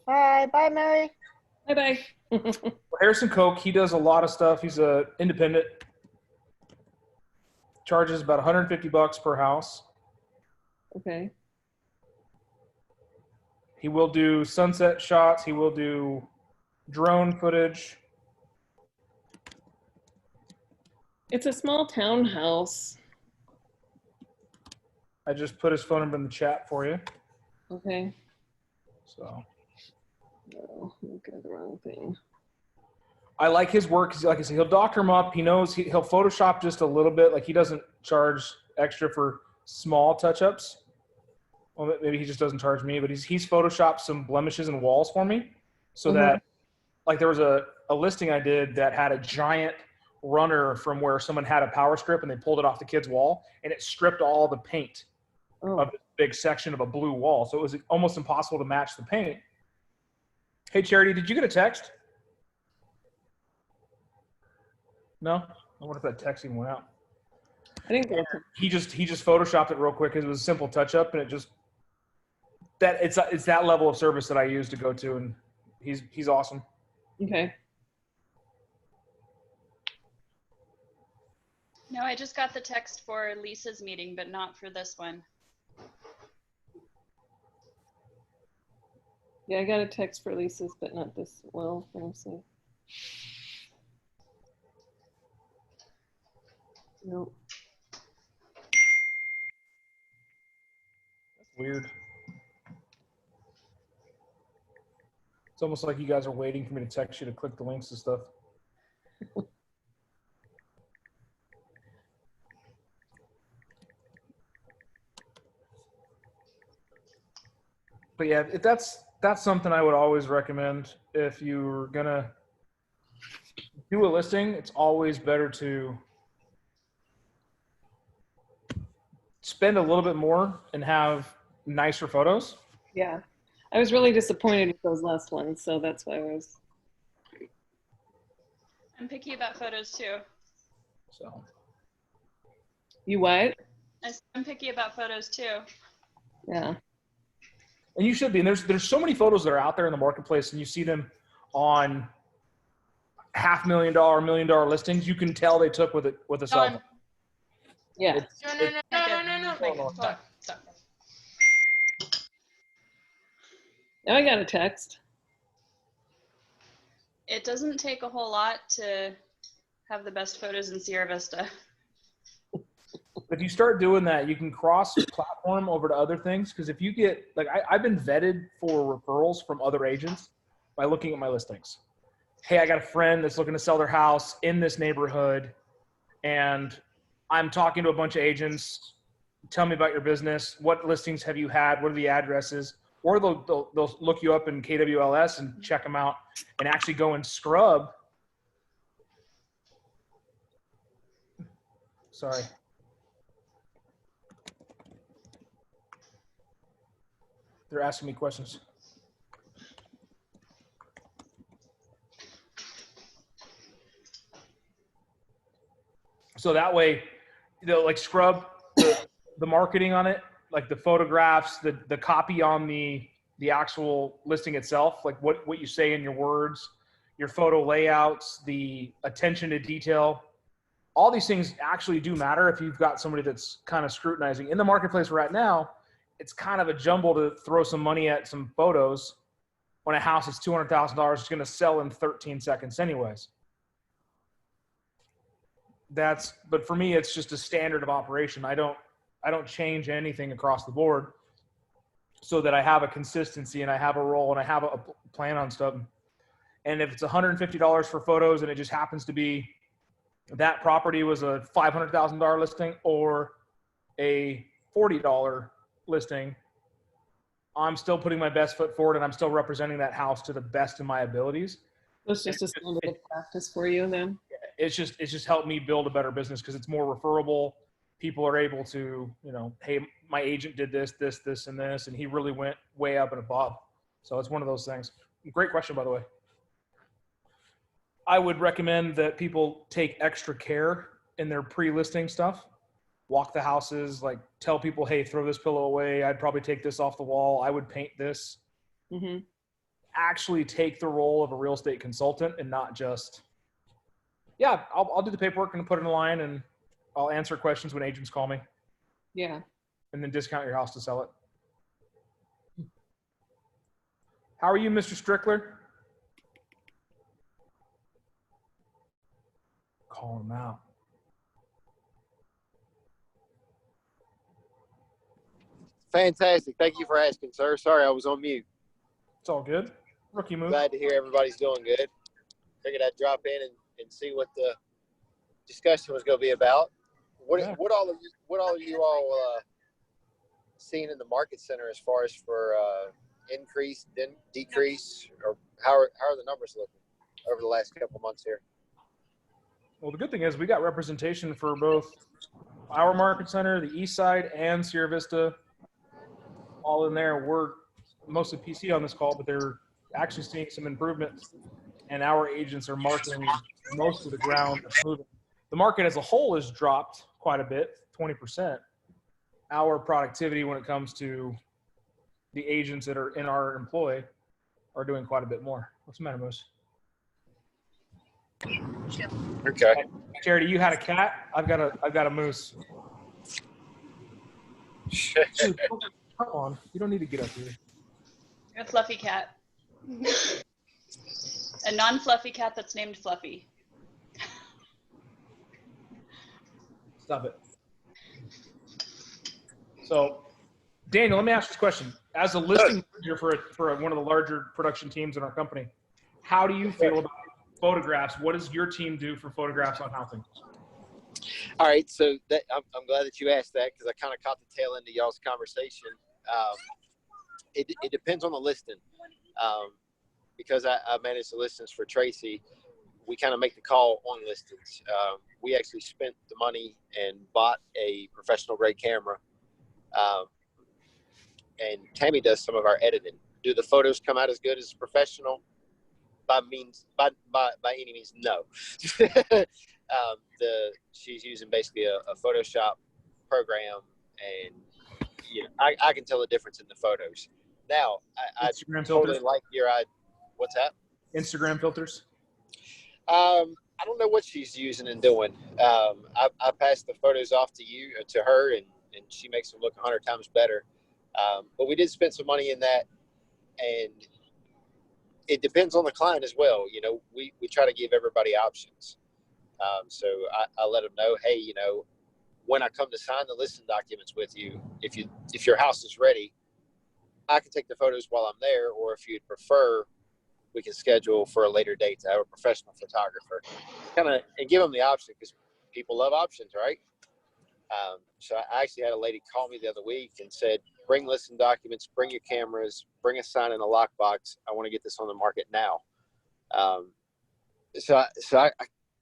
Hi, bye, Mary. Bye-bye. Harrison Koch, he does a lot of stuff. He's a independent. Charges about $150 per house. Okay. He will do sunset shots. He will do drone footage. It's a small townhouse. I just put his phone number in the chat for you. Okay. So No, I'm looking at the wrong thing. I like his work because, like I said, he'll doctor him up. He knows he'll Photoshop just a little bit. Like, he doesn't charge extra for small touch-ups. Well, maybe he just doesn't charge me, but he's Photoshopped some blemishes and walls for me, so that, like, there was a listing I did that had a giant runner from where someone had a power strip and they pulled it off the kid's wall, and it stripped all the paint of this big section of a blue wall. So it was almost impossible to match the paint. Hey, Charity, did you get a text? No? I wonder if that text even went out. I think He just Photoshopped it real quick because it was a simple touch-up, and it just it's that level of service that I use to go to, and he's awesome. Okay. No, I just got the text for Lisa's meeting, but not for this one. Yeah, I got a text for Lisa's, but not this. Well, let me see. Nope. That's weird. It's almost like you guys are waiting for me to text you to click the links and stuff. But yeah, if that's something I would always recommend. If you're gonna do a listing, it's always better to spend a little bit more and have nicer photos. Yeah. I was really disappointed with those last ones, so that's why I was. I'm picky about photos too. So You what? I'm picky about photos too. Yeah. And you should be. And there's so many photos that are out there in the marketplace, and you see them on $500,000, $1 million listings. You can tell they took with a cell phone. Yeah. No. Stop. Now I got a text. It doesn't take a whole lot to have the best photos in Sierra Vista. If you start doing that, you can cross-platform over to other things. Because if you get, like, I've been vetted for referrals from other agents by looking at my listings. Hey, I got a friend that's looking to sell their house in this neighborhood, and I'm talking to a bunch of agents. Tell me about your business. What listings have you had? What are the addresses? Or they'll look you up in KWLS and check them out and actually go and scrub. Sorry. They're asking me questions. So that way, they'll like scrub the marketing on it, like the photographs, the copy on the actual listing itself, like what you say in your words, your photo layouts, the attention to detail. All these things actually do matter if you've got somebody that's kind of scrutinizing. In the marketplace we're at now, it's kind of a jumble to throw some money at some photos when a house is $200,000 is going to sell in 13 seconds anyways. But for me, it's just a standard of operation. I don't change anything across the board so that I have a consistency and I have a role and I have a plan on stuff. And if it's $150 for photos and it just happens to be that property was a $500,000 listing or a $40 listing, I'm still putting my best foot forward and I'm still representing that house to the best of my abilities. It's just a little bit of practice for you then. It's just helped me build a better business because it's more referable. People are able to, hey, my agent did this, and this, and he really went way up and above. So it's one of those things. Great question, by the way. I would recommend that people take extra care in their pre-listing stuff. Walk the houses, like tell people, hey, throw this pillow away. I'd probably take this off the wall. I would paint this. Mm-hmm. actually take the role of a real estate consultant and not just, yeah, I'll do the paperwork and put it in line and I'll answer questions when agents call me Yeah. and then discount your house to sell it. How are you, Mr. Strickler? Call him out. Fantastic. Thank you for asking, sir. Sorry, I was on mute. It's all good. Rookie move. Glad to hear everybody's doing good. Figured I'd drop in and see what the discussion was going to be about. What all are you all seeing in the market center as far as for increase, decrease, or how are the numbers looking over the last couple months here? Well, the good thing is we got representation for both our market center, the East Side, and Sierra Vista, all in there. We're mostly PC on this call, but they're actually seeing some improvement, and our agents are marketing most of the ground that's moving. The market as a whole has dropped quite a bit, 20%. Our productivity when it comes to the agents that are in our employ are doing quite a bit more. What's the matter, Moose? Okay. Charity, you had a cat. I've got a moose. Dude, come on, you don't need to get up here. A fluffy cat. A non-fluffy cat that's named Fluffy. Stop it. So, Daniel, let me ask you this question. As a listing manager for one of the larger production teams in our company, how do you feel about photographs? What does your team do for photographs on housing? All right, so I'm glad that you asked that because I kind of caught the tail end of y'all's conversation. It depends on the listing. Because I manage the listings for Tracy, we kind of make the call on listings. We actually spent the money and bought a professional grade camera. And Tammy does some of our editing. Do the photos come out as good as professional? By any means, no. She's using basically a Photoshop program, and I can tell the difference in the photos. Now, I totally like your idea. What's that? Instagram filters. I don't know what she's using and doing. I passed the photos off to her, and she makes them look 100 times better. But we did spend some money in that, and it depends on the client as well. We try to give everybody options. So I let them know, hey, when I come to sign the listing documents with you, if your house is ready, I can take the photos while I'm there, or if you'd prefer, we can schedule for a later date to have a professional photographer. And give them the option because people love options, right? So I actually had a lady call me the other week and said, bring listing documents, bring your cameras, bring a sign in a lockbox. I want to get this on the market now. So I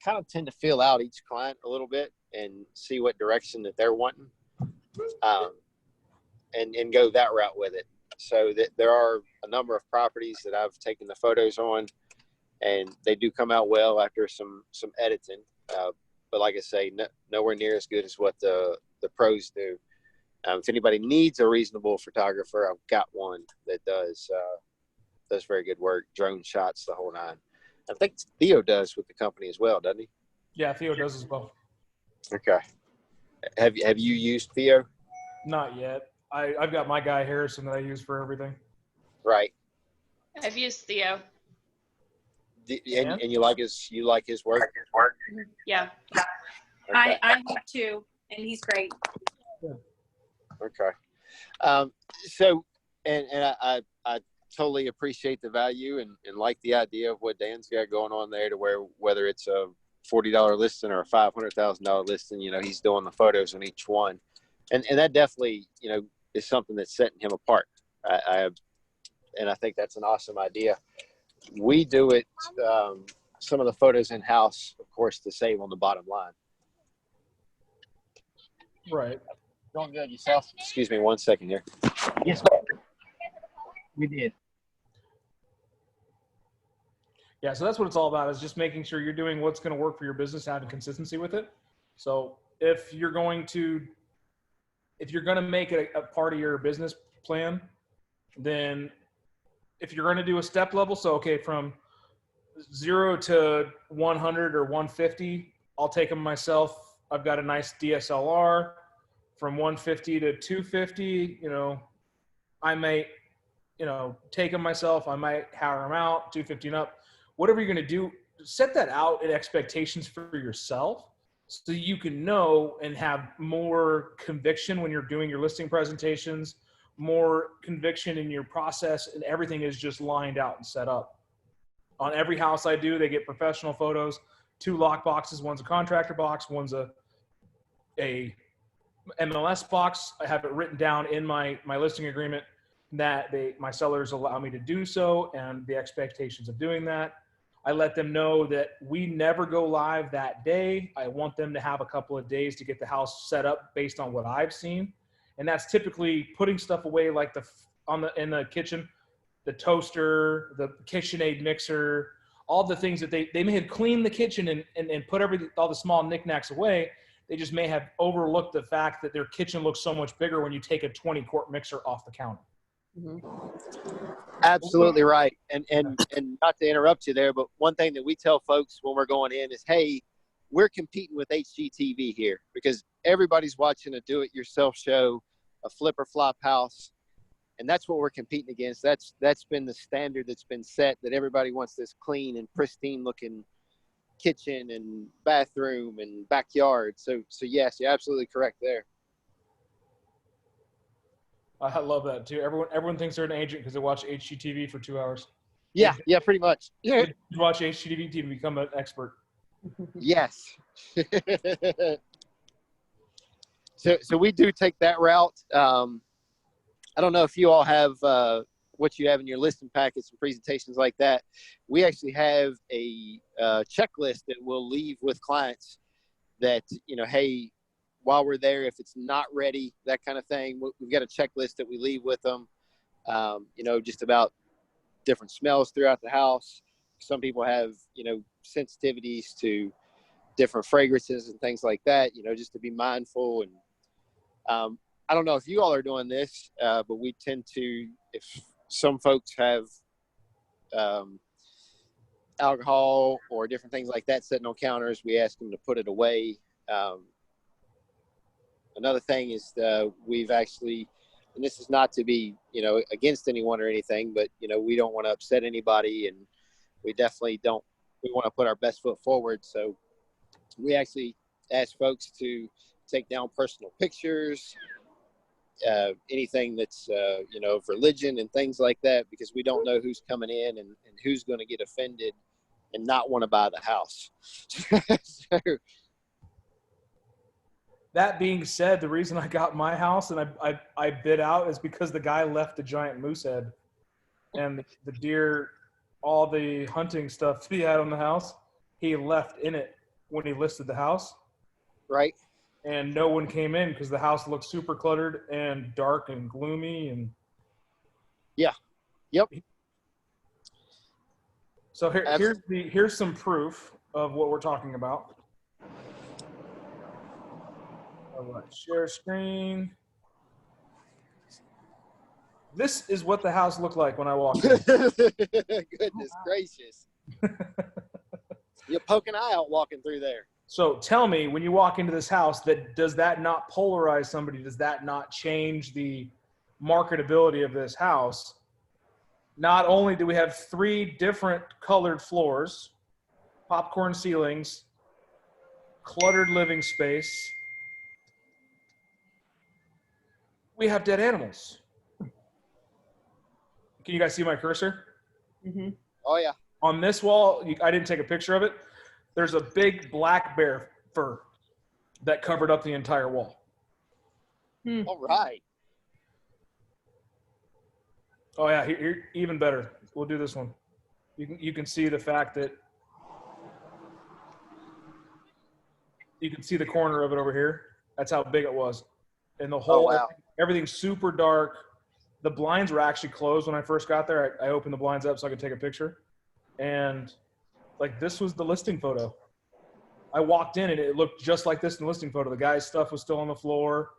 kind of tend to feel out each client a little bit and see what direction that they're wanting, and go that route with it. So that there are a number of properties that I've taken the photos on, and they do come out well after some editing. But like I say, nowhere near as good as what the pros do. If anybody needs a reasonable photographer, I've got one that does very good work, drone shots, the whole nine. I think Theo does with the company as well, doesn't he? Yeah, Theo does as well. Okay. Have you used Theo? Not yet. I've got my guy Harrison that I use for everything. Right. I've used Theo. And you like his work? Yeah. Okay. I have too, and he's great. Okay. So, and I totally appreciate the value and like the idea of what Dan's got going on there, to whether it's a $40 listing or a $500,000 listing, he's doing the photos on each one. And that definitely, is something that's setting him apart. And I think that's an awesome idea. We do it, some of the photos in-house, of course, to save on the bottom line. Right. Doing good yourself? Excuse me 1 second here. Yes, we did. Yeah, so that's what it's all about, is just making sure you're doing what's going to work for your business, having consistency with it. So if you're going to make it a part of your business plan, then if you're going to do a step level, so okay, from 0 to 100 or 150, I'll take them myself. I've got a nice DSLR. From 150 to 250, I might, take them myself. I might hire them out, 250 and up. Whatever you're going to do, set that out at expectations for yourself so you can know and have more conviction when you're doing your listing presentations, more conviction in your process, and everything is just lined out and set up. On every house I do, they get professional photos, 2 lock boxes. One's a contractor box, one's a MLS box. I have it written down in my listing agreement that my sellers allow me to do so, and the expectations of doing that. I let them know that we never go live that day. I want them to have a couple of days to get the house set up based on what I've seen. And that's typically putting stuff away, like in the kitchen, the toaster, the KitchenAid mixer, all the things that they may have cleaned the kitchen and put all the small knickknacks away. They just may have overlooked the fact that their kitchen looks so much bigger when you take a 20-quart mixer off the counter. Absolutely right. And not to interrupt you there, but one thing that we tell folks when we're going in is, hey, we're competing with HGTV here because everybody's watching a do-it-yourself show, a flip or flop house, and that's what we're competing against. That's been the standard that's been set, that everybody wants this clean and pristine looking kitchen and bathroom and backyard. So yes, you're absolutely correct there. I love that too. Everyone thinks they're an agent because they watch HGTV for 2 hours. Yeah, pretty much. Yeah. You watch HGTV to become an expert. Yes. So we do take that route. I don't know if you all have what you have in your listing packets and presentations like that. We actually have a checklist that we'll leave with clients that, hey, while we're there, if it's not ready, that kind of thing, we've got a checklist that we leave with them, just about different smells throughout the house. Some people have, sensitivities to different fragrances and things like that, just to be mindful. And I don't know if you all are doing this, but we tend to, if some folks have alcohol or different things like that sitting on counters, we ask them to put it away. Another thing is we've actually, and this is not to be, against anyone or anything, but, we don't want to upset anybody, and we definitely don't, we want to put our best foot forward. So we actually ask folks to take down personal pictures, anything that's, of religion and things like that, because we don't know who's coming in and who's going to get offended and not want to buy the house. So, that being said, the reason I got my house and I bid out is because the guy left the giant moose head and the deer, all the hunting stuff he had on the house, he left in it when he listed the house. right. And no one came in because the house looked super cluttered and dark and gloomy. And Yeah. Yep. So here's some proof of what we're talking about. All right, share screen. This is what the house looked like when I walked in. Goodness gracious. You poke an eye out walking through there. So tell me, when you walk into this house, does that not polarize somebody? Does that not change the marketability of this house? Not only do we have 3 different colored floors, popcorn ceilings, cluttered living space, we have dead animals. Can you guys see my cursor? Mm-hmm. Oh, yeah. On this wall, I didn't take a picture of it. There's a big black bear fur that covered up the entire wall. All right. Oh yeah, here, even better. We'll do this one. You can see the fact that you can see the corner of it over here. That's how big it was. And the whole, wow. everything's super dark. The blinds were actually closed when I first got there. I opened the blinds up so I could take a picture. And like, this was the listing photo. I walked in and it looked just like this in the listing photo. The guy's stuff was still on the floor.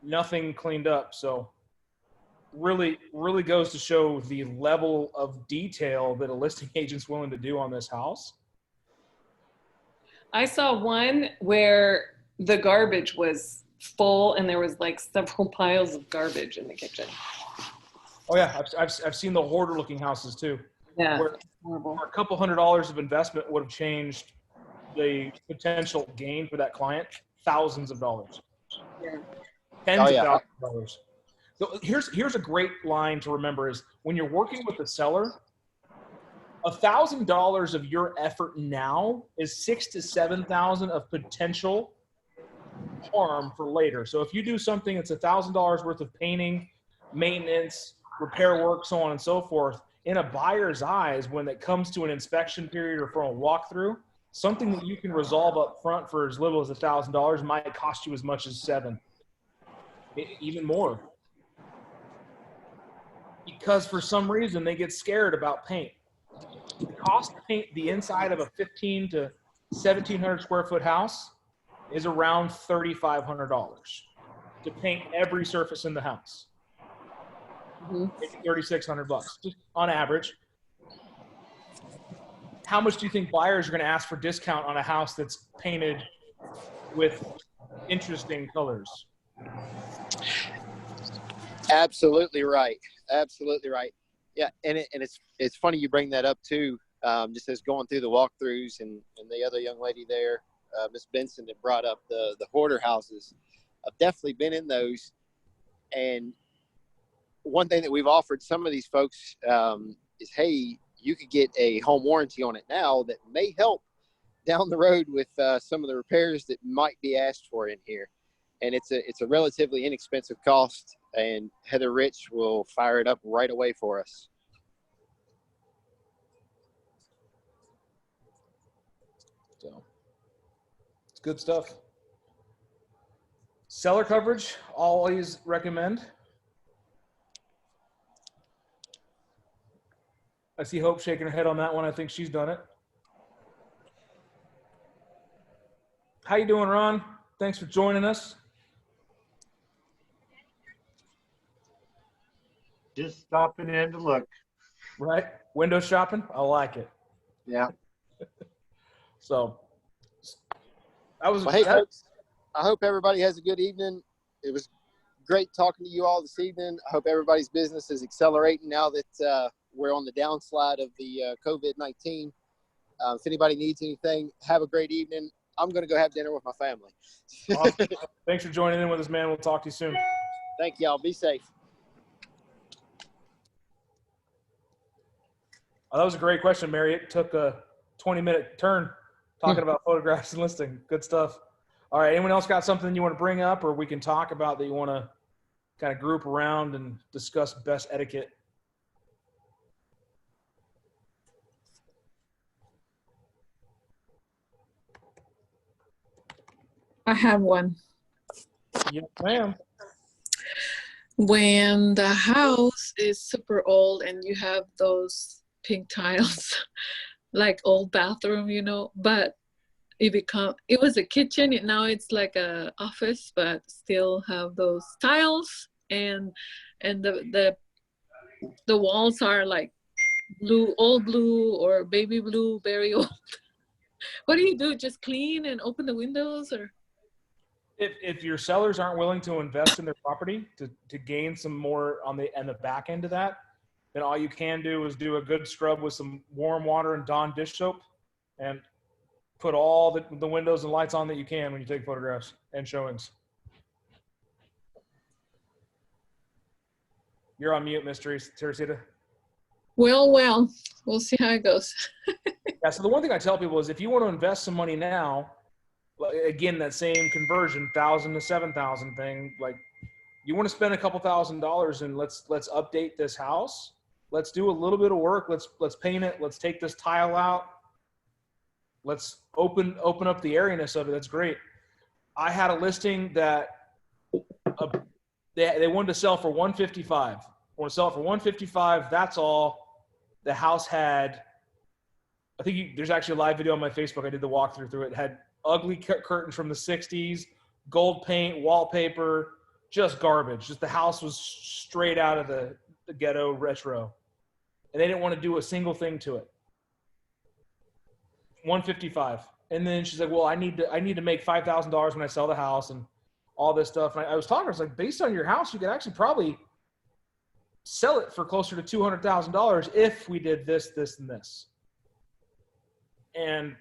Nothing cleaned up. So really goes to show the level of detail that a listing agent's willing to do on this house. I saw one where the garbage was full and there was like several piles of garbage in the kitchen. Oh yeah, I've seen the hoarder looking houses too. Yeah, Where horrible. a couple $100 of investment would have changed the potential gain for that client thousands of dollars. Yeah. Tens of thousands of dollars. So here's a great line to remember is when you're working with the seller, $1,000 of your effort now is $6,000 to $7,000 of potential harm for later. So if you do something that's $1,000 worth of painting, maintenance, repair work, so on and so forth, in a buyer's eyes, when it comes to an inspection period or from a walkthrough, something that you can resolve up front for as little as $1,000 might cost you as much as $7,000, even more. Because for some reason they get scared about paint. The cost to paint the inside of a 1,500 to 1,700 square foot house is around $3,500 to paint every surface in the house. Maybe $3,600 just on average. How much do you think buyers are going to ask for discount on a house that's painted with interesting colors? Absolutely right. Absolutely right. Yeah, and it's funny you bring that up too. Just as going through the walkthroughs and the other young lady there, Miss Benson, that brought up the hoarder houses. I've definitely been in those, and one thing that we've offered some of these folks is, hey, you could get a home warranty on it now that may help down the road with some of the repairs that might be asked for in here. And it's a relatively inexpensive cost, and Heather Rich will fire it up right away for us. So it's good stuff. Seller coverage, always recommend. I see Hope shaking her head on that one. I think she's done it. How you doing, Ron? Thanks for joining us. Just stopping in to look. Right? Window shopping? I like it. Yeah. So that was. Well, hey, folks, I hope everybody has a good evening. It was great talking to you all this evening. I hope everybody's business is accelerating now that we're on the downslide of the COVID-19. If anybody needs anything, have a great evening. I'm going to go have dinner with my family. Awesome. Thanks for joining in with us, man. We'll talk to you soon. Thank y'all. Be safe. Oh, that was a great question, Mary. It took a 20-minute turn talking about photographs and listing. Good stuff. All right. Anyone else got something you want to bring up or we can talk about that you want to kind of group around and discuss best etiquette? I have one. Yes, ma'am. When the house is super old and you have those pink tiles, like old bathroom, you know, but it was a kitchen, and now it's like a office, but still have those tiles, and the walls are like blue, old blue or baby blue, very old. What do you do? Just clean and open the windows, or? If your sellers aren't willing to invest in their property to gain some more on the back end of that, then all you can do is do a good scrub with some warm water and Dawn dish soap and put all the windows and lights on that you can when you take photographs and showings. You're on mute, Miss Teresita. Well, we'll see how it goes. Yeah, so the one thing I tell people is if you want to invest some money now, again, that same conversion, 1,000 to 7,000 thing, like you want to spend a couple $1,000s and let's update this house. Let's do a little bit of work. Let's paint it. Let's take this tile out. Let's open up the airiness of it. That's great. I had a listing that they wanted to sell for $155. Want to sell it for $155. That's all. The house had, I think there's actually a live video on my Facebook. I did the walkthrough through it. It had ugly curtains from the 60s, gold paint, wallpaper, just garbage. Just the house was straight out of the ghetto retro. And they didn't want to do a single thing to it. 155. And then she's like, well, I need to make $5,000 when I sell the house and all this stuff. And I was talking, I was like, based on your house, you could actually probably sell it for closer to $200,000 if we did this, this, and this. And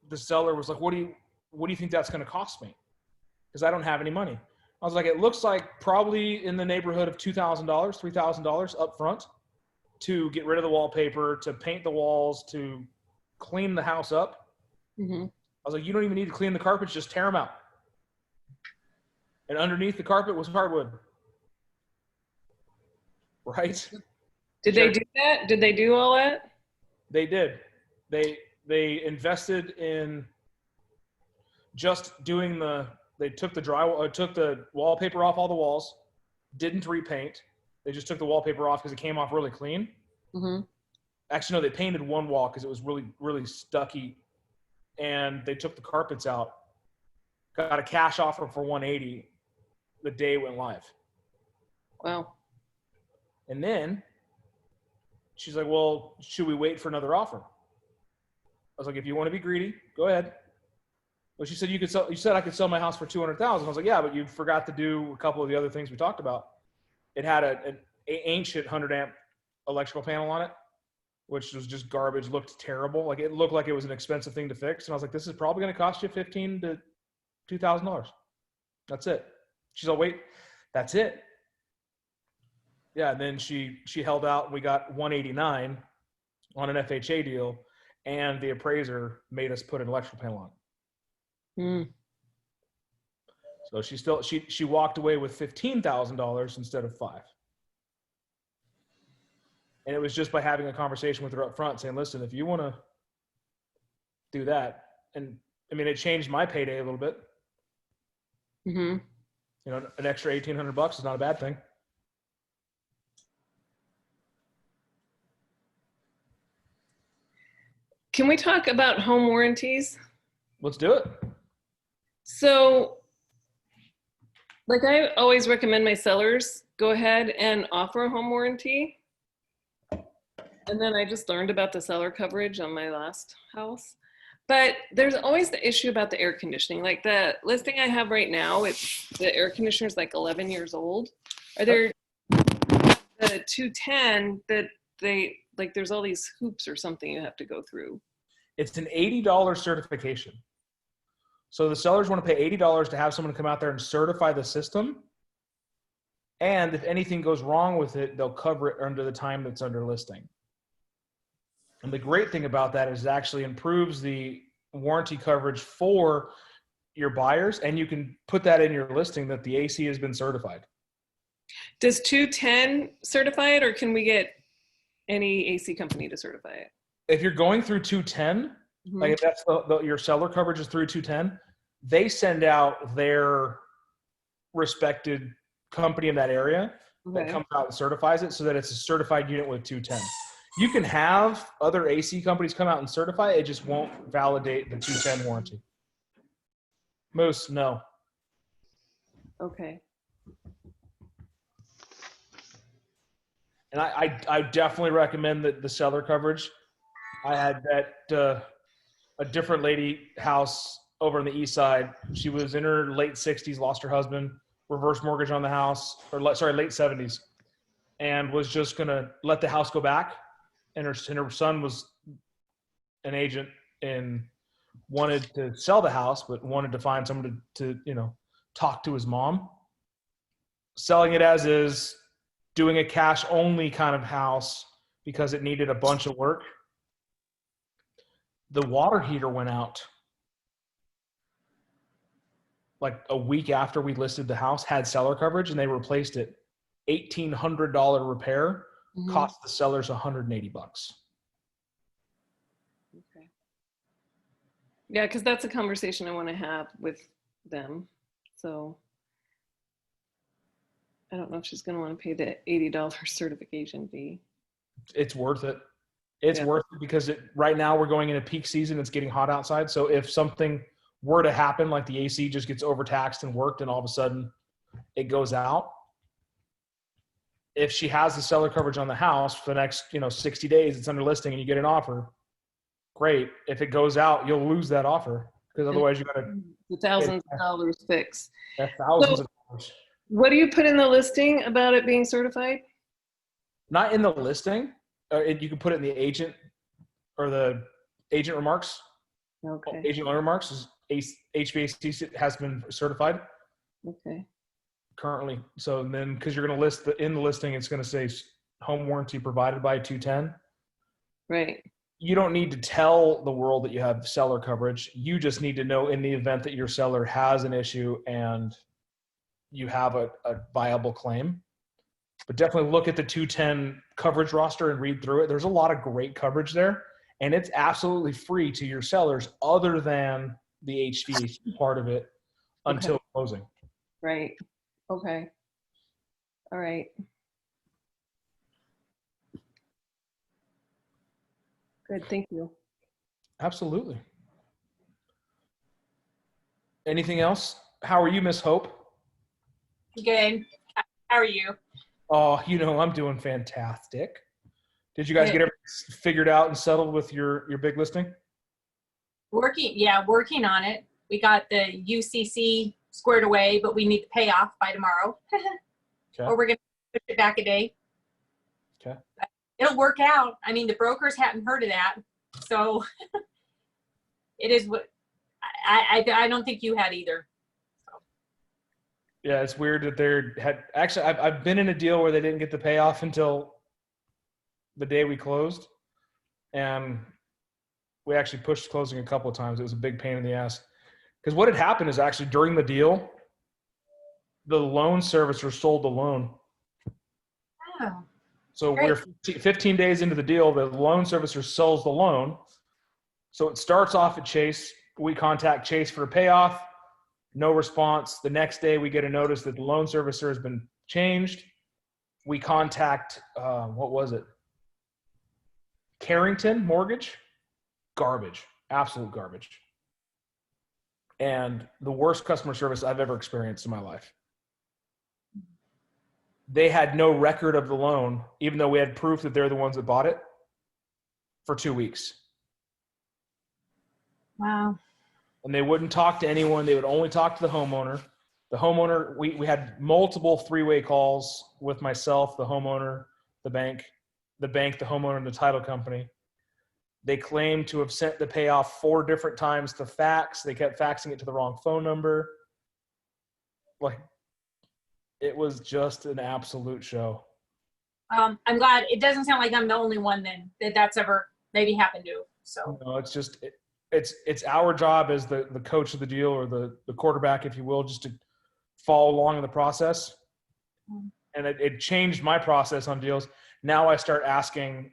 the seller was like, what do you think that's going to cost me? Because I don't have any money. I was like, it looks like probably in the neighborhood of $2,000, $3,000 up front to get rid of the wallpaper, to paint the walls, to clean the house up. Mm-hmm. I was like, you don't even need to clean the carpets, just tear them out. And underneath the carpet was hardwood. Right? Did they do that? Did they do all that? They did. They invested in just doing they took the drywall, took the wallpaper off all the walls, didn't repaint. They just took the wallpaper off because it came off really clean. Mm-hmm. Actually, no, they painted one wall because it was really, really stucky. And they took the carpets out, got a cash offer for $180 the day it went live. Wow. And then she's like, well, should we wait for another offer? I was like, if you want to be greedy, go ahead. Well, she said, you said I could sell my house for $200,000. I was like, yeah, but you forgot to do a couple of the other things we talked about. It had an ancient 100 amp electrical panel on it, which was just garbage, looked terrible. Like it looked like it was an expensive thing to fix. And I was like, this is probably going to cost you $1,500 to $2,000. That's it. She's like, wait, that's it. Yeah. And then she held out and we got $189 on an FHA deal. And the appraiser made us put an electrical panel on. Mm. So she walked away with $15,000 instead of $5,000. And it was just by having a conversation with her up front saying, listen, if you want to do that, and I mean, it changed my payday a little bit. Mm-hmm. You know, an extra $1,800 is not a bad thing. Can we talk about home warranties? Let's do it. So, like I always recommend my sellers go ahead and offer a home warranty. And then I just learned about the seller coverage on my last house. But there's always the issue about the air conditioning. Like the listing I have right now, the air conditioner is like 11 years old. Are there the 210 that they, like there's all these hoops or something you have to go through? It's an $80 certification. So the sellers want to pay $80 to have someone come out there and certify the system. And if anything goes wrong with it, they'll cover it under the time that's under listing. And the great thing about that is it actually improves the warranty coverage for your buyers. And you can put that in your listing that the AC has been certified. Does 210 certify it, or can we get any AC company to certify it? If you're going through 210, Mm-hmm. like if that's your seller coverage is through 210, they send out their respected company in that area that comes out and certifies it so that it's a certified unit with 210. You can have other AC companies come out and certify it, it just won't validate the 210 warranty. Most, no. Okay. And I definitely recommend the seller coverage. I had that a different lady house over on the east side. She was in her late 60s, lost her husband, reverse mortgage on the house, or late 70s, and was just gonna let the house go back. And her son was an agent and wanted to sell the house, but wanted to find someone to talk to his mom. Selling it as is, doing a cash only kind of house because it needed a bunch of work. The water heater went out like a week after we listed the house, had seller coverage, and they replaced it. $1,800 repair cost the sellers $180. Okay. Yeah, because that's a conversation I want to have with them. So I don't know if she's going to want to pay the $80 certification fee. It's worth it. It's worth it because right now we're going into peak season. It's getting hot outside. So if something were to happen, like the AC just gets overtaxed and worked, and all of a sudden it goes out. If she has the seller coverage on the house for the next, 60 days, it's under listing and you get an offer, great. If it goes out, you'll lose that offer because otherwise you got to The thousands of dollars fix. thousands of dollars. What do you put in the listing about it being certified? Not in the listing. You can put it in the agent or the agent remarks. Okay. Agent remarks is HVAC has been certified Okay. currently. So then, because you're going to list in the listing, it's going to say home warranty provided by 210. Right. You don't need to tell the world that you have seller coverage. You just need to know in the event that your seller has an issue and you have a viable claim. But definitely look at the 210 coverage roster and read through it. There's a lot of great coverage there, and it's absolutely free to your sellers other than the HVAC part of it until closing. Right. Okay. All right. Good. Thank you. Absolutely. Anything else? How are you, Miss Hope? Good. How are you? Oh, I'm doing fantastic. Did you guys get everything figured out and settled with your big listing? Working on it. We got the UCC squared away, but we need the payoff by tomorrow. Okay. Or we're going to push it back a day. Okay. It'll work out. I mean, the brokers hadn't heard of that. So it is what I don't think you had either. Yeah, it's weird that actually I've been in a deal where they didn't get the payoff until the day we closed, and we actually pushed closing a couple of times. It was a big pain in the ass because what had happened is actually during the deal, the loan servicer sold the loan. Oh, So great. we're 15 days into the deal. The loan servicer sells the loan. So it starts off at Chase. We contact Chase for a payoff. No response. The next day we get a notice that the loan servicer has been changed. We contact, what was it? Carrington Mortgage. Garbage. Absolute garbage. And the worst customer service I've ever experienced in my life. They had no record of the loan, even though we had proof that they're the ones that bought it, for 2 weeks. Wow. And they wouldn't talk to anyone. They would only talk to the homeowner. The homeowner, we had multiple three-way calls with myself, the homeowner, the bank, the homeowner, and the title company. They claimed to have sent the payoff 4 different times to fax. They kept faxing it to the wrong phone number. Like, it was just an absolute show. I'm glad it doesn't sound like I'm the only one then that's ever maybe happened to. So No, it's just it's our job as the coach of the deal or the quarterback, if you will, just to follow along in the process. And it changed my process on deals. Now I start asking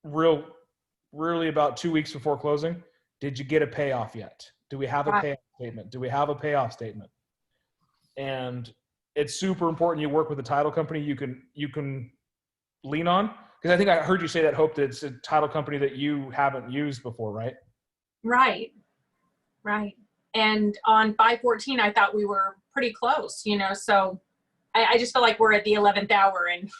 really about 2 weeks before closing, did you get a payoff yet? Do we have a payoff statement? Do we have a payoff statement? And it's super important you work with a title company you can lean on. Because I think I heard you say that, Hope, that it's a title company that you haven't used before, right? Right. And on 514, I thought we were pretty close, so I just feel like we're at the 11th hour and,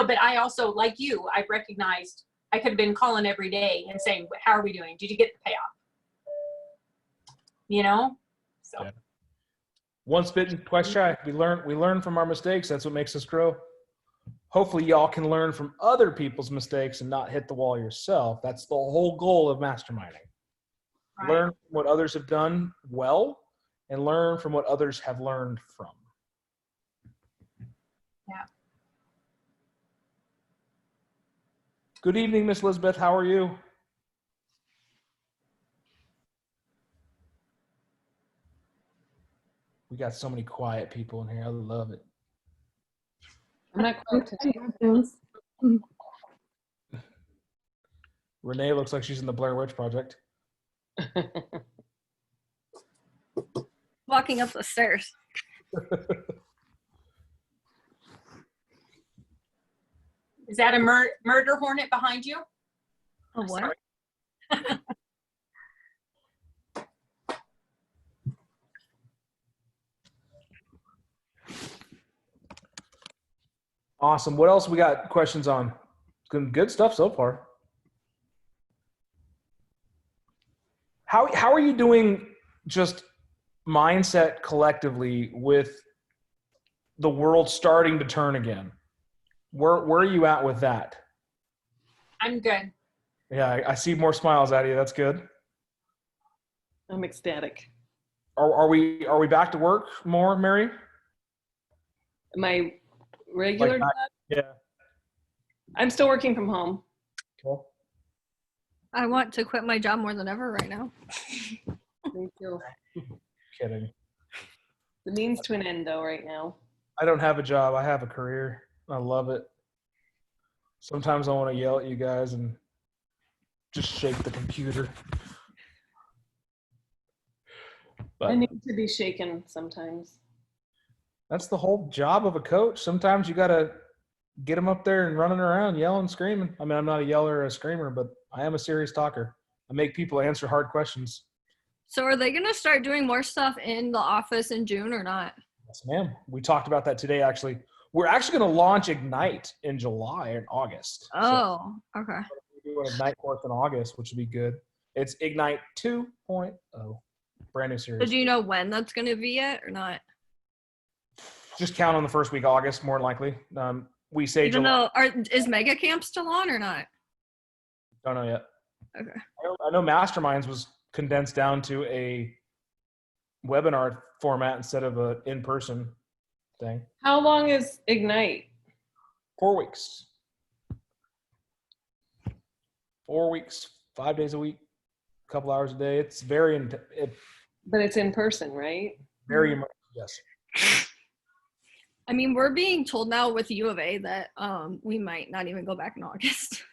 but I also, like you, I recognized I could have been calling every day and saying, how are we doing? Did you get the payoff? So. Yeah. Once bitten, twice shy. We learn from our mistakes. That's what makes us grow. Hopefully y'all can learn from other people's mistakes and not hit the wall yourself. That's the whole goal of masterminding. Right. Learn from what others have done well and learn from what others have learned from. Yeah. Good evening, Miss Elizabeth. How are you? We got so many quiet people in here. I love it. I'm not quite today. Renee looks like she's in the Blair Witch Project. Walking up the stairs. Is that a murder hornet behind you? A what? Awesome. What else we got questions on? Good stuff so far. How are you doing just mindset collectively with the world starting to turn again? Where are you at with that? I'm good. Yeah, I see more smiles out of you. That's good. I'm ecstatic. Are we back to work more, Mary? My regular job, Yeah. I'm still working from home. Cool. I want to quit my job more than ever right now. Me too. Kidding. The means to an end though right now. I don't have a job. I have a career. I love it. Sometimes I want to yell at you guys and just shake the computer. But I need to be shaken sometimes. that's the whole job of a coach. Sometimes you got to get them up there and running around, yelling, screaming. I mean, I'm not a yeller or a screamer, but I am a serious talker. I make people answer hard questions. So are they going to start doing more stuff in the office in June or not? Yes, ma'am. We talked about that today, actually. We're actually going to launch Ignite in July and August. Oh, okay. We're doing Ignite course in August, which would be good. It's Ignite 2.0, brand new So series. do you know when that's going to be yet or not? Just count on the first week of August, more than likely. We say Even July. though, is Mega Camp still on or not? Don't know yet. Okay. I know Masterminds was condensed down to a webinar format instead of a in-person thing. How long is Ignite? 4 weeks. 4 weeks, 5 days a week, a couple hours a day. It's very, But it's in person, right? very immersive. Yes. I mean, we're being told now with U of A that we might not even go back in August.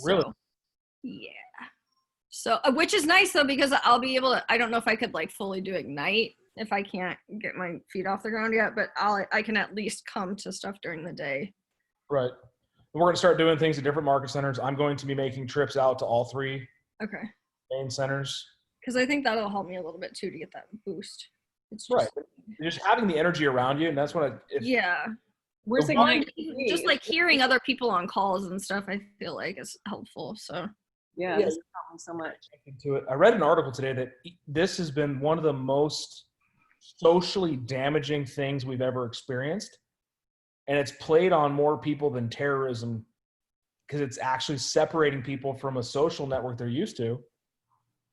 Really? So, yeah. So, which is nice though, because I'll be able to, I don't know if I could like fully do Ignite if I can't get my feet off the ground yet, but I can at least come to stuff during the day. Right. We're going to start doing things at different market centers. I'm going to be making trips out to all 3 Okay. main centers. Because I think that'll help me a little bit too to get that boost. It's just, Right. Just having the energy around you, and that's what yeah. Where's The Ignite? Just like hearing other people on calls and stuff, I feel like is helpful. So Yeah, Yeah. this helped me so much. to it. I read an article today that this has been one of the most socially damaging things we've ever experienced. And it's played on more people than terrorism because it's actually separating people from a social network they're used to.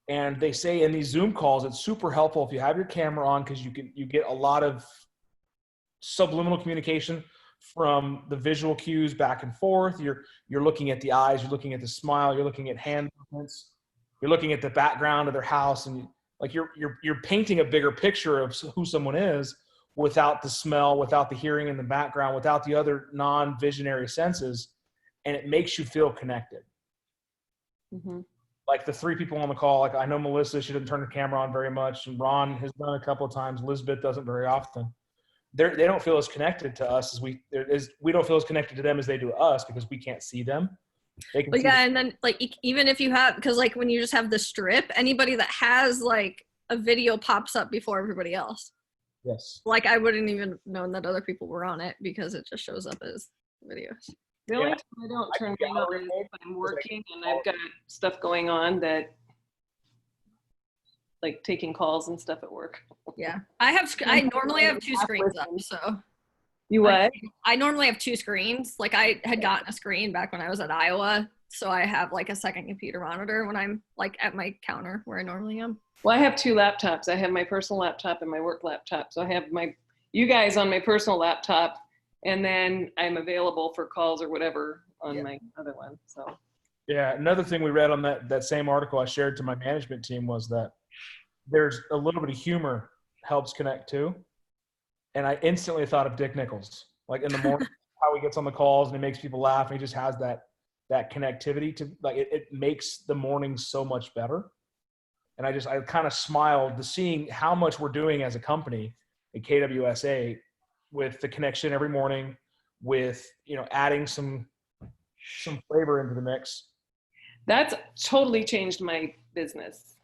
And they say in these Zoom calls, it's super helpful if you have your camera on because you get a lot of subliminal communication from the visual cues back and forth. You're looking at the eyes, you're looking at the smile, you're looking at hand movements, you're looking at the background of their house, and like you're painting a bigger picture of who someone is without the smell, without the hearing in the background, without the other non-visionary senses, and it makes you feel connected. Mm-hmm. Like the 3 people on the call, like I know Melissa, she doesn't turn the camera on very much, and Ron has done a couple of times. Elizabeth doesn't very often. They don't feel as connected to us as we don't feel as connected to them as they do us because we can't see them. They can but see yeah, and then like even if you have, because like when you just have the strip, anybody that has like a video pops up before everybody else. Yes. Like I wouldn't even known that other people were on it because it just shows up as videos. The only Yeah. time I don't I turn can mine on gallery is mode if I'm working and I've got stuff going on that, like taking calls and stuff at work. Yeah, I normally have 2 screens up, so You what? I normally have 2 screens. Like I had gotten a screen back when I was at Iowa, so I have like a second computer monitor when I'm like at my counter where I normally am. Well, I have 2 laptops. I have my personal laptop and my work laptop. So I have you guys on my personal laptop, and then I'm available for calls or whatever on my other one. So Yeah. Another thing we read on that same article I shared to my management team was that there's a little bit of humor helps connect too. And I instantly thought of Dick Nichols, like in the morning, how he gets on the calls and he makes people laugh. And he just has that connectivity to like, it makes the morning so much better. And I kind of smiled to seeing how much we're doing as a company at KWSA with the connection every morning with, adding some flavor into the mix. that's totally changed my business.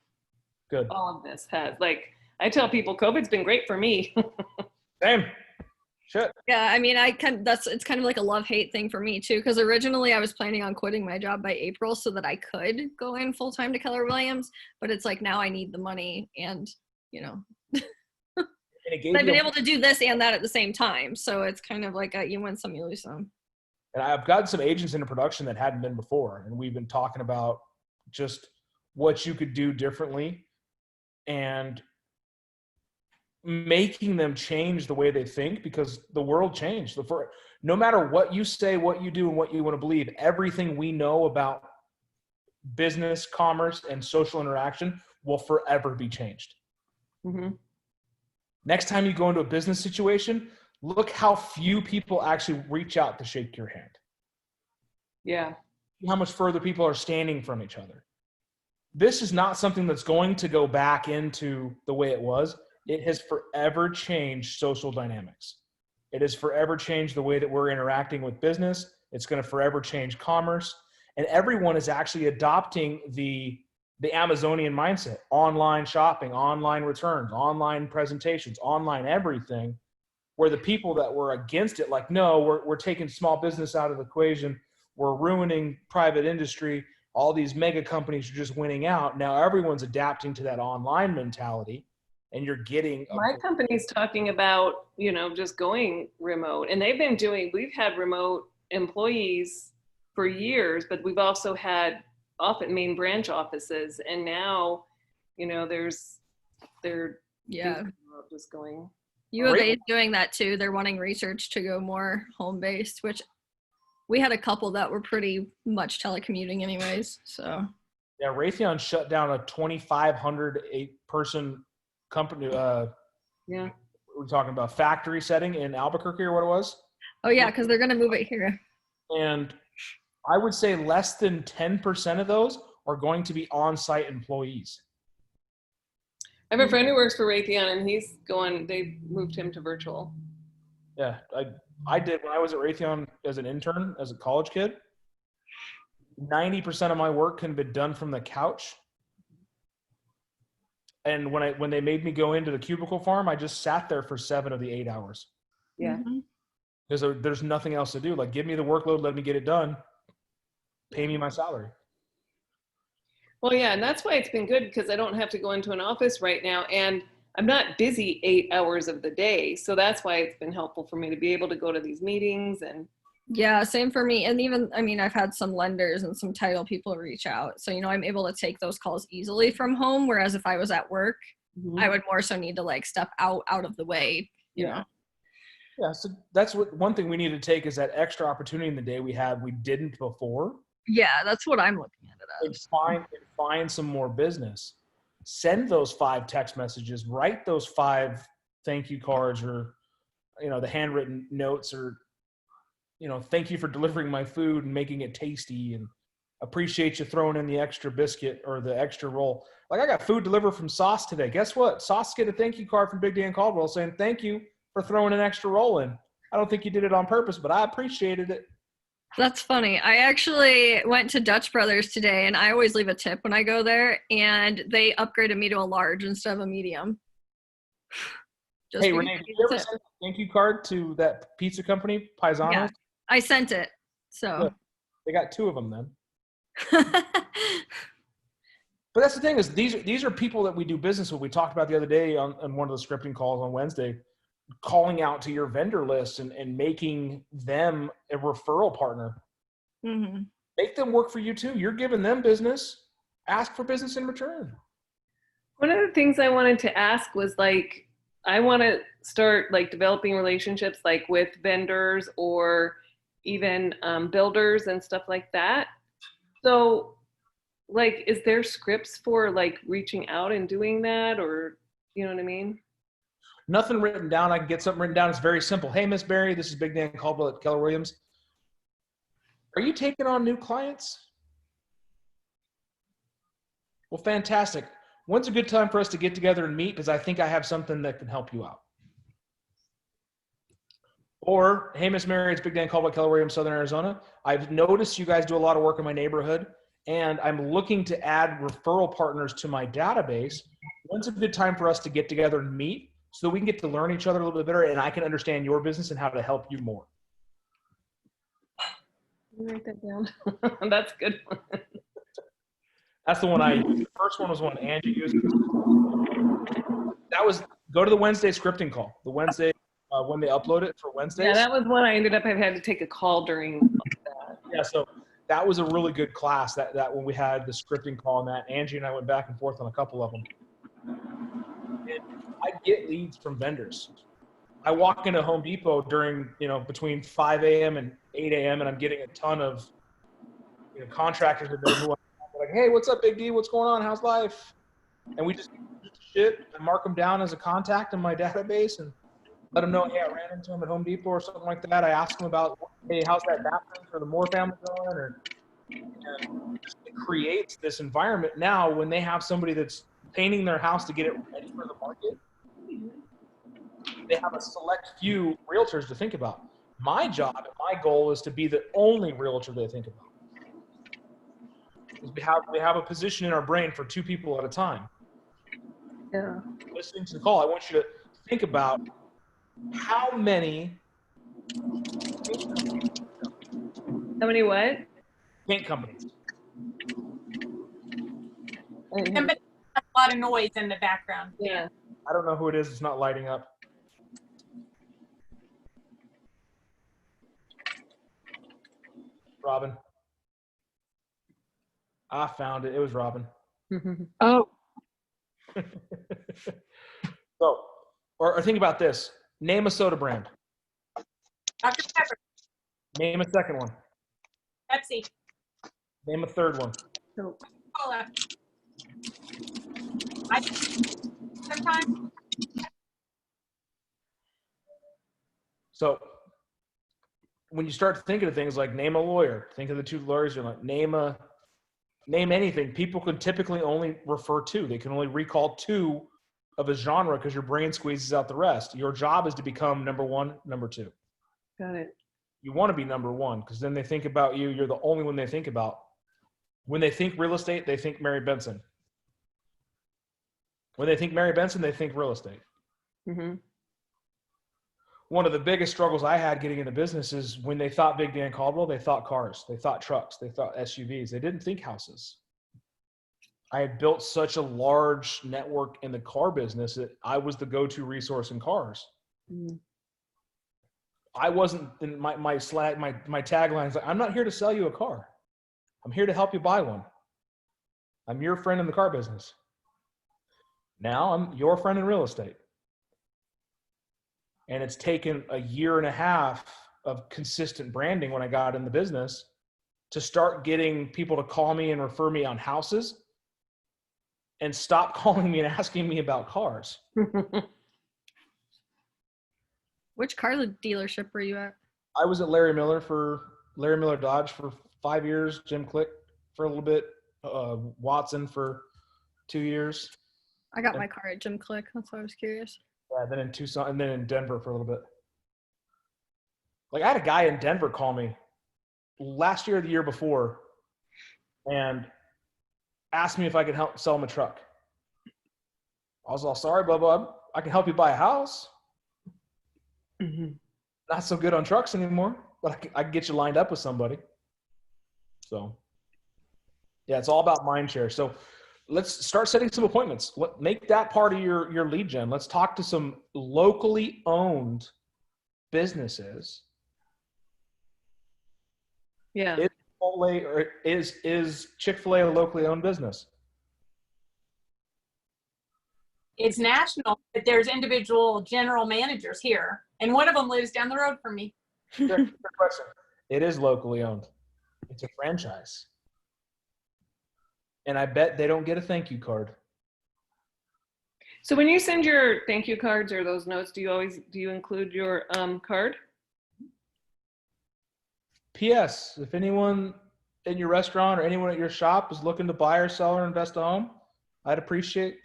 Good. All of this has, like, I tell people COVID's been great for me. Same. Shit. Yeah, I mean, it's kind of like a love-hate thing for me too, because originally I was planning on quitting my job by April so that I could go in full-time to Keller Williams, but it's like now I need the money and, you know, And it gave I've been you able to do this and that at the same time. So it's kind of like you win some, you lose some. and I've gotten some agents into production that hadn't been before, and we've been talking about just what you could do differently and making them change the way they think, because the world changed. No matter what you say, what you do, and what you want to believe, everything we know about business, commerce, and social interaction will forever be changed. Mm-hmm. Next time you go into a business situation, look how few people actually reach out to shake your hand. Yeah. How much further people are standing from each other. This is not something that's going to go back into the way it was. It has forever changed social dynamics. It has forever changed the way that we're interacting with business. It's going to forever change commerce. And everyone is actually adopting the Amazonian mindset: online shopping, online returns, online presentations, online everything, where the people that were against it, like, no, we're taking small business out of the equation. We're ruining private industry. All these mega companies are just winning out. Now everyone's adapting to that online mentality, and you're getting My company's talking about, you know, just going remote, and we've had remote employees for years, but we've also had main branch offices, and now, you know, they're just going. U of A is doing that too. They're wanting research to go more home-based, which we had a couple that were pretty much telecommuting anyways. So yeah, Raytheon shut down a 2,500 person company. Yeah, we're talking about factory setting in Albuquerque, or what it was. oh yeah, because they're gonna move it here. And I would say less than 10% of those are going to be on-site employees. I have a friend who works for Raytheon, and they moved him to virtual. Yeah, I did when I was at Raytheon as an intern, as a college kid. 90% of my work can be done from the couch. And when they made me go into the cubicle farm, I just sat there for 7 of the 8 hours. Yeah. Mm-hmm. Because there's nothing else to do. Like, give me the workload, let me get it done. Pay me my salary. Well, yeah, and that's why it's been good, because I don't have to go into an office right now, and I'm not busy 8 hours of the day. So that's why it's been helpful for me to be able to go to these meetings. And yeah, same for me. And even, I mean, I've had some lenders and some title people reach out. So, you know, I'm able to take those calls easily from home. Whereas if I was at work, I would more so need to like step out of the way, you know? Yeah, so that's one thing we need to take is that extra opportunity in the day we didn't before. Yeah, that's what I'm looking at it as. And find some more business. Send those 5 text messages, write those 5 thank you cards, or, you know, the handwritten notes, or, you know, thank you for delivering my food and making it tasty, and appreciate you throwing in the extra biscuit or the extra roll. Like, I got food delivered from Sauce today. Guess what? Sauce get a thank you card from Big Dan Caldwell saying thank you for throwing an extra roll in. I don't think you did it on purpose, but I appreciated it. That's funny. I actually went to Dutch Brothers today, and I always leave a tip when I go there, and they upgraded me to a large instead of a medium. Hey, Renee, did you ever send a thank you card to that pizza company, Paisanos? Yeah, I sent it. So good. They got 2 of them then. But that's the thing, is these are people that we do business with. We talked about the other day on one of the scripting calls on Wednesday, calling out to your vendor list and making them a referral partner. Mm-hmm. Make them work for you too. You're giving them business. Ask for business in return. one of the things I wanted to ask was, like, I want to start like developing relationships like with vendors or even builders and stuff like that. So, like, is there scripts for like reaching out and doing that, or you know what I mean? Nothing written down. I can get something written down. It's very simple. Hey, Miss Barry, this is Big Dan Caldwell at Keller Williams. Are you taking on new clients? Well, fantastic. When's a good time for us to get together and meet? Because I think I have something that can help you out. Or, hey, Miss Mary, it's Big Dan Caldwell at Keller Williams, Southern Arizona. I've noticed you guys do a lot of work in my neighborhood, and I'm looking to add referral partners to my database. When's a good time for us to get together and meet so we can get to learn each other a little bit better, and I can understand your business and how to help you more. Write that down. That's a good one. That's the one I used. The first one was one Angie used. That was go to the Wednesday scripting call. The Wednesday when they upload it for Wednesdays. Yeah, that was one I ended up having to take a call during that. Yeah, so that was a really good class. That when we had the scripting call and that Angie and I went back and forth on a couple of them. And I get leads from vendors. I walk into Home Depot during between 5 a.m. and 8 a.m. and I'm getting a ton of contractors that know who I'm like, hey, what's up, Big D? What's going on? How's life? And we just shit. I mark them down as a contact in my database and let them know, hey, I ran into them at Home Depot or something like that. I ask them about, hey, how's that bathroom for the Moore family going? And it creates this environment now when they have somebody that's painting their house to get it ready for the market. They have a select few realtors to think about. My job and my goal is to be the only realtor they think about. We have a position in our brain for 2 people at a time. Yeah. Listening to the call, I want you to think about how many what? paint companies. And but a lot of noise in the background. Yeah. I don't know who it is. It's not lighting up. Robin. I found it. It was Robin. Oh, So, or think about this. Name a soda brand. Dr. Pepper, Name a second one. Pepsi, Name a third one. Cola. Sometimes So when you start thinking of things like name a lawyer, think of the 2 lawyers you're like, name anything. People can typically only refer to. They can only recall 2 of a genre because your brain squeezes out the rest. Your job is to become number 1, number 2. Got it. You want to be number 1 because then they think about you. You're the only one they think about. When they think real estate, they think Mary Benson. When they think Mary Benson, they think real estate. Mm-hmm. One of the biggest struggles I had getting into business is when they thought Big Dan Caldwell, they thought cars, they thought trucks, they thought SUVs. They didn't think houses. I had built such a large network in the car business that I was the go-to resource in cars. Mm-hmm. I wasn't in my tagline is like, I'm not here to sell you a car. I'm here to help you buy one. I'm your friend in the car business. Now I'm your friend in real estate. And it's taken a year and a half of consistent branding when I got in the business to start getting people to call me and refer me on houses and stop calling me and asking me about cars. Which car dealership were you at? I was at Larry Miller Dodge for 5 years, Jim Click for a little bit, Watson for 2 years. I got my car at Jim Click. That's why I was curious. Yeah, then in Tucson and then in Denver for a little bit. Like I had a guy in Denver call me last year or the year before and asked me if I could help sell him a truck. I was all, sorry, Bubba, I can help you buy a house. Mm-hmm. Not so good on trucks anymore, but I can get you lined up with somebody. So, yeah, it's all about mind share. So let's start setting some appointments. Make that part of your lead gen. Let's talk to some locally owned businesses. Yeah. Is Chipotle or is Chick-fil-A a locally owned business? it's national, but there's individual general managers here. And one of them lives down the road from me. Good question. It is locally owned. It's a franchise. And I bet they don't get a thank you card. So when you send your thank you cards or those notes, do you include your card? P.S. If anyone in your restaurant or anyone at your shop is looking to buy or sell or invest a home, I'd appreciate,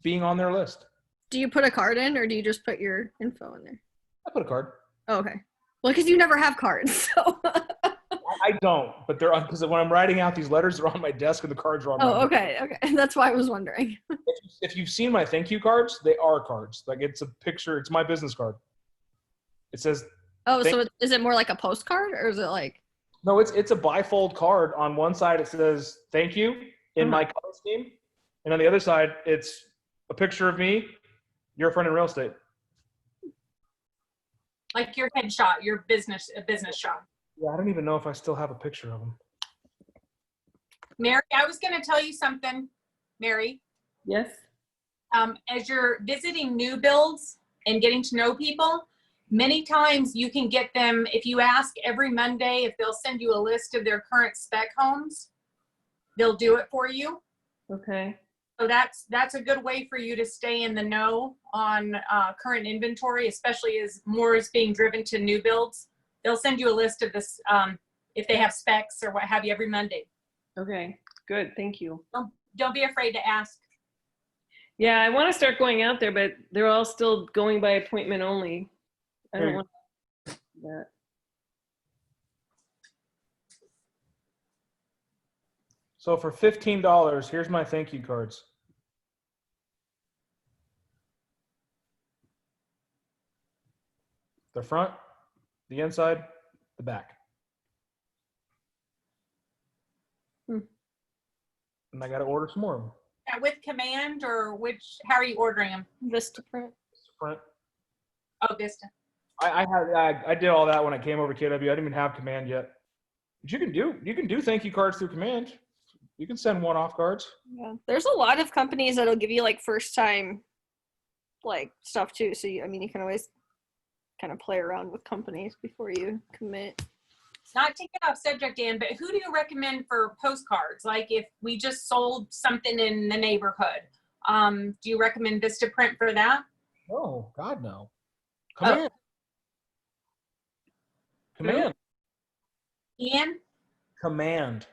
being on their list. Do you put a card in or do you just put your info in there? I put a card. Oh, okay. Well, because you never have cards, so. I don't, but they're on, because when I'm writing out these letters, they're on my desk and the cards are on my Oh, desk. okay. That's why I was wondering. If you've seen my thank you cards, they are cards. Like it's a picture, it's my business card. It says, Oh, so is it more like a postcard or is it like? no, it's a bifold card. On one side, it says thank you in my color scheme. And on the other side, it's a picture of me, your friend in real estate. Like your headshot, your business shot. Yeah, I don't even know if I still have a picture of them. Mary, I was going to tell you something, Mary. Yes. As you're visiting new builds and getting to know people, many times you can get them, if you ask every Monday if they'll send you a list of their current spec homes, they'll do it for you. Okay. So that's a good way for you to stay in the know on current inventory, especially as more is being driven to new builds. They'll send you a list of this if they have specs or what have you every Monday. Okay. Good. Thank you. Don't be afraid to ask. Yeah, I want to start going out there, but they're all still going by appointment only. I don't want to do that. So for $15, here's my thank you cards. The front, the inside, the back. And I got to order some more of them. With command or how are you ordering them? Vistaprint. Front. Oh, Vista. I did all that when I came over to KW. I didn't even have command yet. But you can do thank you cards through command. You can send one-off cards. Yeah, there's a lot of companies that'll give you like first time like stuff too. So you can always kind of play around with companies before you commit. Not to get off subject, Dan, but who do you recommend for postcards? Like if we just sold something in the neighborhood, do you recommend Vistaprint for that? No, God no. Command. Command. Ian? Command.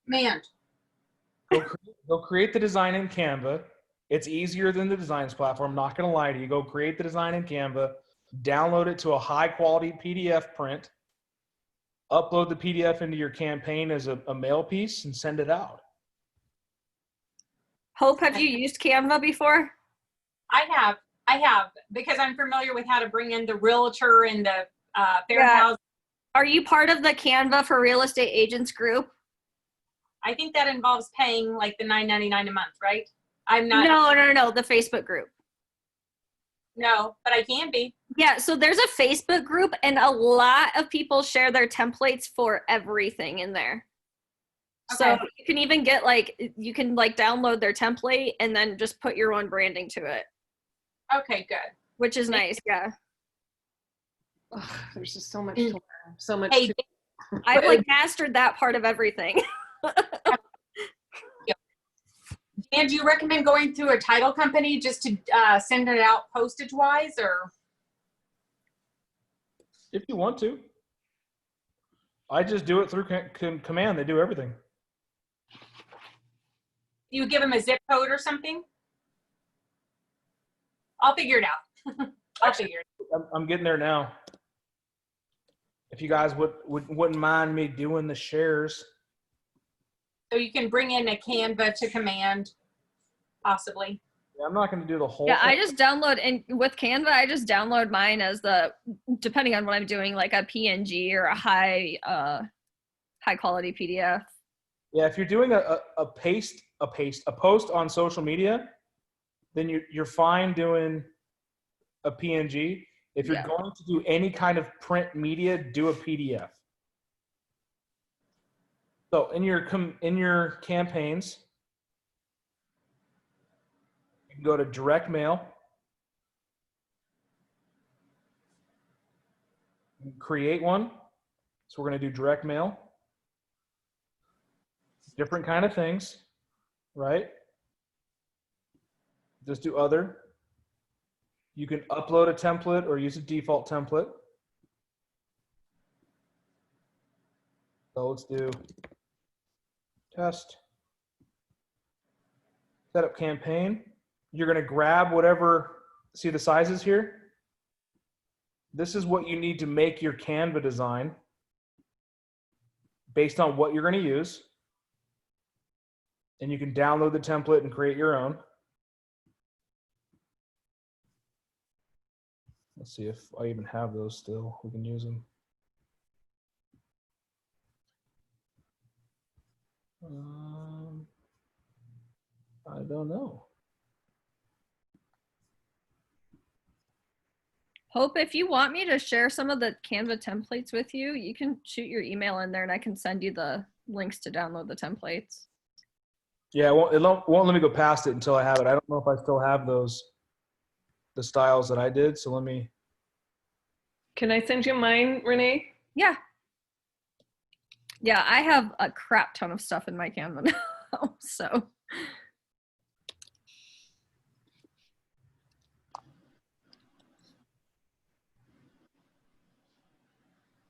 Command. Go create the design in Canva. It's easier than the designs platform. I'm not going to lie to you. Go create the design in Canva, download it to a high quality PDF print, upload the PDF into your campaign as a mail piece, and send it out. Hope, have you used Canva before? I have, because I'm familiar with how to bring in the realtor and the fair house. Are you part of the Canva for real estate agents group? I think that involves paying like the $9.99 a month, right? I'm not. No, the Facebook group. No, but I can be. Yeah, so there's a Facebook group and a lot of people share their templates for everything in there. Okay. So you can even get you can download their template and then just put your own branding to it. Okay, good. Which is nice, yeah. Ugh, there's just so much to learn. So much Hey, I've mastered that part of everything. Dan, do you recommend going through a title company just to send it out postage wise, or? If you want to. I just do it through command. They do everything. You give them a zip code or something? I'll figure it out. I'll figure it out. I'm getting there now. If you guys wouldn't mind me doing the shares. So you can bring in a Canva to command, possibly. Yeah, I'm not going to do the whole Yeah, thing. I just download, and with Canva, I just download mine as depending on what I'm doing, like a PNG or a high quality PDF. Yeah, if you're doing a post on social media, then you're fine doing a PNG. If you're going to do any kind of print media, do a PDF. So in your campaigns, you can go to direct mail, create one. So we're going to do direct mail. Different kind of things, right? Just do other. You can upload a template or use a default template. So let's do test. Set up campaign. You're going to grab whatever, see the sizes here? This is what you need to make your Canva design based on what you're going to use. And you can download the template and create your own. Let's see if I even have those still. We can use them. I don't know. Hope, if you want me to share some of the Canva templates with you, you can shoot your email in there and I can send you the links to download the templates. Yeah, it won't let me go past it until I have it. I don't know if I still have those, the styles that I did. So let me. Can I send you mine, Renee? Yeah. Yeah, I have a crap ton of stuff in my Canva now, so.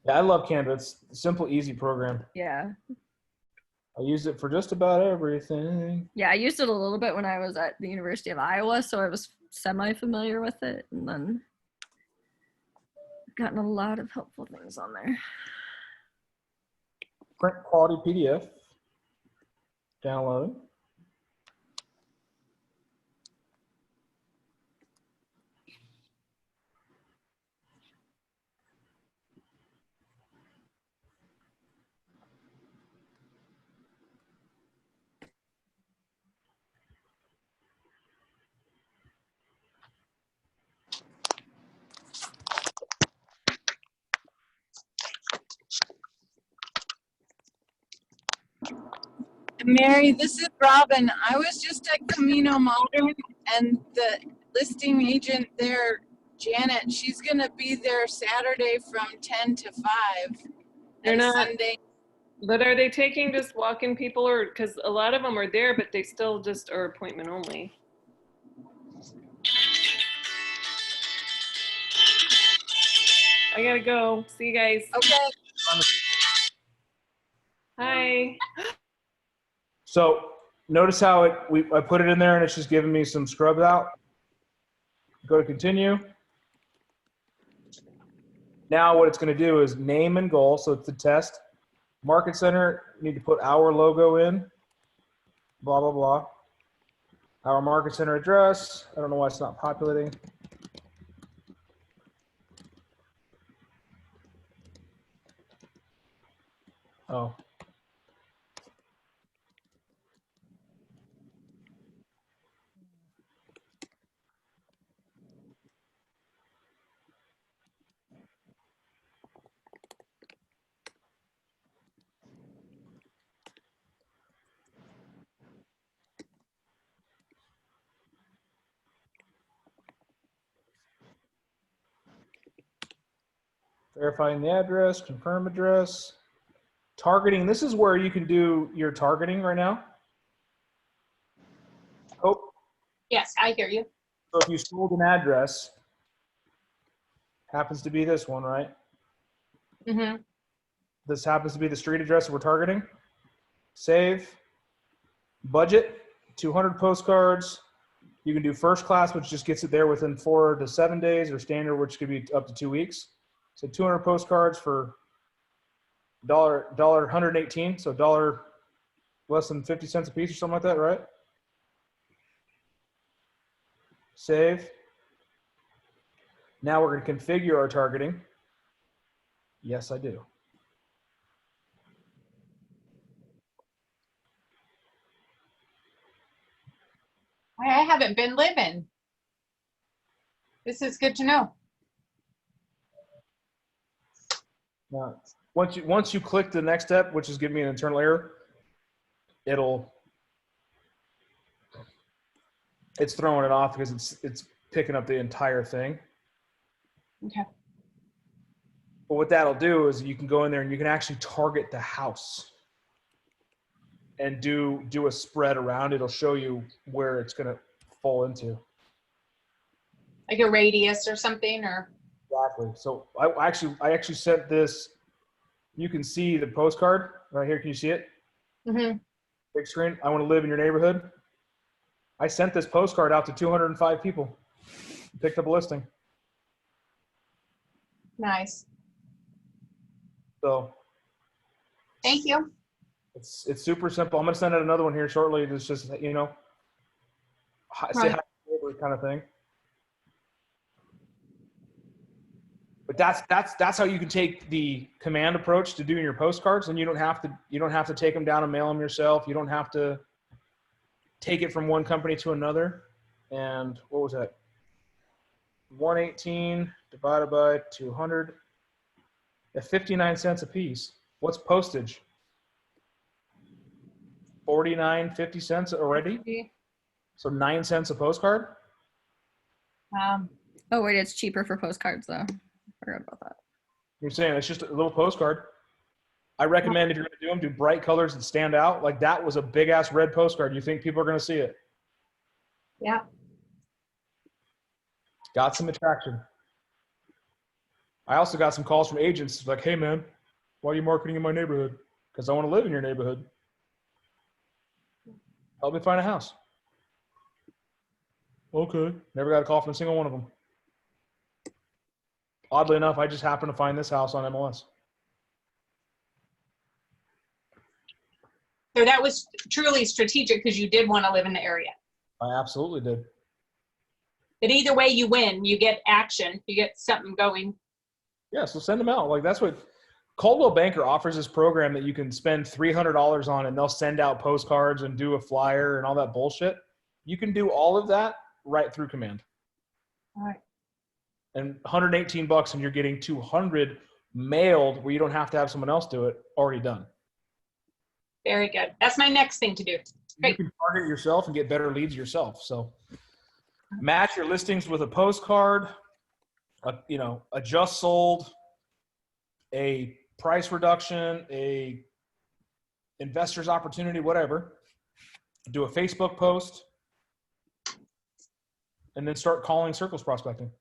Yeah, I love Canva. It's a simple, easy program. Yeah. I use it for just about everything. Yeah, I used it a little bit when I was at the University of Iowa, so I was semi-familiar with it, and then gotten a lot of helpful things on there. Print quality PDF. Download. Mary, this is Robin. I was just at Camino Modern, and the listing agent there, Janet, she's going to be there Saturday from 10 to 5. They're and not, Sunday. but are they taking just walk-in people, or, because a lot of them are there, but they still just are appointment only? I gotta go. See you guys. Okay. Hi. So notice how I put it in there and it's just giving me some scrubs out. Go to continue. Now what it's going to do is name and goal. So it's the test. Market center, you need to put our logo in. Blah, blah, blah. Our market center address. I don't know why it's not populating. Oh. Verifying the address, confirm address. Targeting, this is where you can do your targeting right now. Hope. Yes, I hear you. So if you sold an address, happens to be this one, right? Mm-hmm. This happens to be the street address that we're targeting. Save. Budget, 200 postcards. You can do first class, which just gets it there within 4 to 7 days, or standard, which could be up to 2 weeks. So 200 postcards for $118, so dollar less than 50 cents a piece or something like that, right? Save. Now we're going to configure our targeting. Yes, I do. I haven't been living. This is good to know. Now, once you click the next step, which is giving me an internal error, it's throwing it off because it's picking up the entire thing. Okay. But what that'll do is you can go in there and you can actually target the house and do a spread around. It'll show you where it's going to fall into. Like a radius or something, or? Exactly. So I actually sent this. You can see the postcard right here. Can you see it? Mm-hmm. Big screen. I want to live in your neighborhood. I sent this postcard out to 205 people. Picked up a listing. Nice. So Thank you. It's super simple. I'm gonna send out another one here shortly. It's just say hi kind of thing. But that's how you can take the command approach to doing your postcards, and you don't have to take them down and mail them yourself. You don't have to take it from one company to another. And what was that? 118 divided by 200 at 59 cents a piece. What's postage? 49.50 cents already. So 9 cents a postcard. Oh wait, it's cheaper for postcards though. I forgot about that. You're saying it's just a little postcard. I recommend if you're going to do them, do bright colors that stand out. Like that was a big ass red postcard. You think people are going to see it? Yeah. Got some attraction. I also got some calls from agents like, hey man, why are you marketing in my neighborhood? Because I want to live in your neighborhood. Help me find a house. Okay. Never got a call from a single one of them. Oddly enough, I just happened to find this house on MLS. So that was truly strategic because you did want to live in the area. I absolutely did. But either way you win, you get action, you get something going. Yeah, so send them out. Like that's what Coldwell Banker offers, this program that you can spend $300 on and they'll send out postcards and do a flyer and all that bullshit. You can do all of that right through command. All right. And $118 and you're getting 200 mailed where you don't have to have someone else do it, already done. Very good. That's my next thing to do. Great. You can target yourself and get better leads yourself. So match your listings with a postcard, a just sold, a price reduction, a investor's opportunity, whatever. Do a Facebook post and then start calling circles prospecting.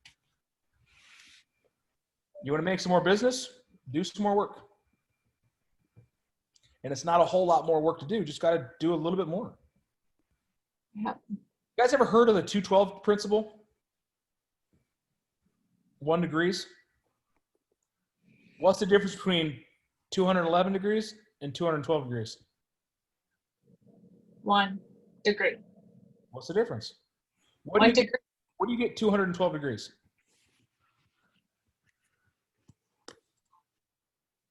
You want to make some more business? Do some more work. And it's not a whole lot more work to do. Just got to do a little bit more. Yeah. You guys ever heard of the 212 principle? 1 degrees. What's the difference between 211 degrees and 212 degrees? 1 degree. What's the difference? What do you get 212 degrees?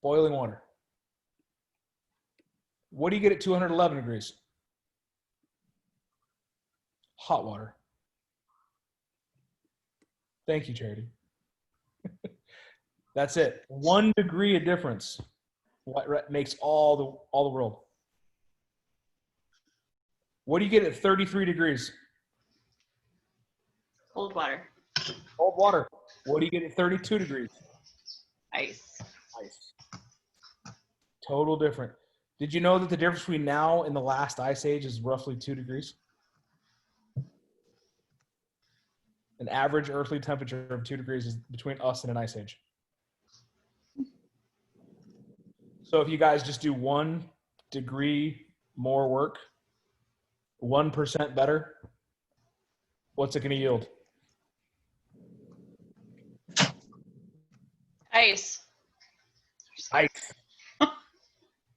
Boiling water. What do you get at 211 degrees? Hot water. Thank you, Charity. That's it. 1 degree of difference makes all the world. What do you get at 33 degrees? Cold water. Cold water. What do you get at 32 degrees? Ice. Ice. Total different. Did you know that the difference between now and the last ice age is roughly 2 degrees? An average earthly temperature of 2 degrees is between us and an ice age. So if you guys just do 1 degree more work, 1% better, what's it going to yield? Ice. Ice.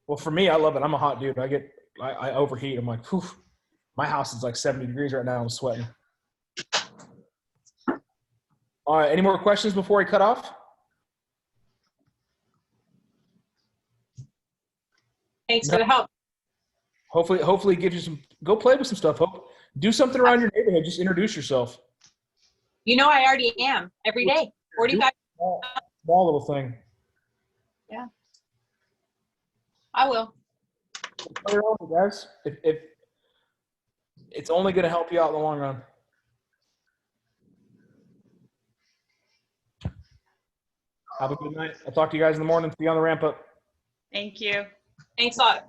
Well, for me, I love it. I'm a hot dude. I overheat. I'm like, whew, my house is like 70 degrees right now. I'm sweating. All right. Any more questions before I cut off? Thanks for the help. Hopefully it gives you some, go play with some stuff. Do something around your neighborhood. Just introduce yourself. You know, I already am every day. 45. Small little thing. Yeah. I will. Play around with it, guys. If it's only going to help you out in the long run. Have a good night. I'll talk to you guys in the morning. See you on the ramp up. Thank you. Thanks a lot.